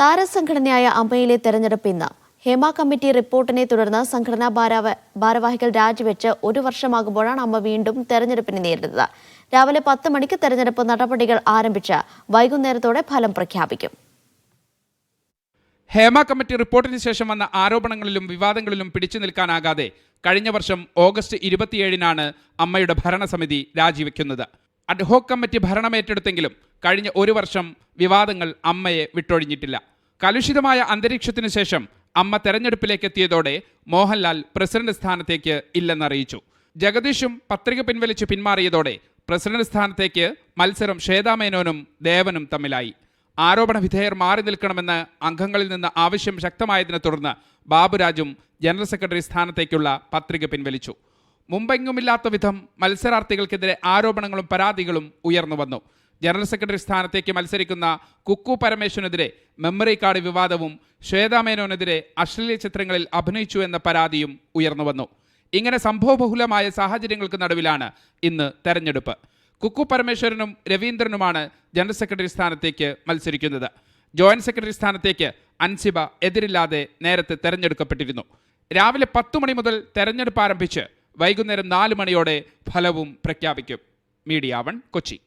താരസംഘടനയായ അമ്മയിലെ തെരഞ്ഞെടുപ്പ് ഇന്ന്. ഹേമ കമ്മിറ്റി റിപ്പോർട്ടിനെ തുടർന്ന് സംഘടനാ ഭാരവാഹികൾ രാജിവെച്ച് 1 വർഷമാകുമ്പോഴാണ് അമ്മ വീണ്ടും തെരഞ്ഞെടുപ്പിനെ നേരിടുന്നത്. രാവിലെ 10 മണിക്ക് തെരഞ്ഞെടുപ്പ് നടപടികൾ ആരംഭിച്ച് വൈകുന്നേരത്തോടെ ഫലം പ്രഖ്യാപിക്കും. ഹേമ കമ്മിറ്റി റിപ്പോർട്ടിന് ശേഷം വന്ന ആരോപണങ്ങളിലും വിവാദങ്ങളിലും പിടിച്ചു നിൽക്കാനാകാതെ കഴിഞ്ഞ വർഷം ഓഗസ്റ്റ് 27-നാണ് അമ്മയുടെ ഭരണസമിതി രാജിവെക്കുന്നത്. അഡ്ഹോക് കമ്മിറ്റി ഭരണമേറ്റെടുത്തെങ്കിലും കഴിഞ്ഞ 1 വർഷം വിവാദങ്ങൾ അമ്മയെ വിട്ടൊഴിഞ്ഞിട്ടില്ല. കലുഷിതമായ അന്തരീക്ഷത്തിനു ശേഷം അമ്മ തെരഞ്ഞെടുപ്പിലേക്ക് എത്തിയതോടെ മോഹൻലാൽ പ്രസിഡന്റ് സ്ഥാനത്തേക്ക് ഇല്ലെന്നറിയിച്ചു. ജഗദീഷും പത്രിക പിൻവലിച്ച് പിന്മാറിയതോടെ പ്രസിഡന്റ് സ്ഥാനത്തേക്ക് മത്സരം ശ്വേതാ മേനോനും ദേവനും തമ്മിലായി. ആരോപണ വിധേയർ മാറി നിൽക്കണമെന്ന് അംഗങ്ങളിൽ നിന്ന് ആവശ്യം ശക്തമായതിനെ തുടർന്ന് ബാബുരാജും ജനറൽ സെക്രട്ടറി സ്ഥാനത്തേക്കുള്ള പത്രിക പിൻവലിച്ചു. മുമ്പെങ്ങുമില്ലാത്ത വിധം മത്സരാർത്ഥികൾക്കെതിരെ ആരോപണങ്ങളും പരാതികളും ഉയർന്നു വന്നു. ജനറൽ സെക്രട്ടറി സ്ഥാനത്തേക്ക് മത്സരിക്കുന്ന കുക്കു പരമേശ്വരനെതിരെ മെമ്മറി കാർഡ് വിവാദവും ശ്വേതാ മേനോനെതിരെ അശ്ലീല ചിത്രങ്ങളിൽ അഭിനയിച്ചു എന്ന പരാതിയും ഉയർന്നു വന്നു. ഇങ്ങനെ സംഭവബഹുലമായ സാഹചര്യങ്ങൾക്ക് നടുവിലാണ് ഇന്ന് തെരഞ്ഞെടുപ്പ്. കുക്കു പരമേശ്വരനും രവീന്ദ്രനുമാണ് ജനറൽ സെക്രട്ടറി സ്ഥാനത്തേക്ക് മത്സരിക്കുന്നത്. ജോയിന്റ് സെക്രട്ടറി സ്ഥാനത്തേക്ക് അൻസിബ എതിരില്ലാതെ നേരത്തെ തെരഞ്ഞെടുക്കപ്പെട്ടിരുന്നു. രാവിലെ 10 മണി മുതൽ തെരഞ്ഞെടുപ്പ് ആരംഭിച്ച് വൈകുന്നേരം 4 മണിയോടെ ഫലവും പ്രഖ്യാപിക്കും. മീഡിയ 1 കൊച്ചി.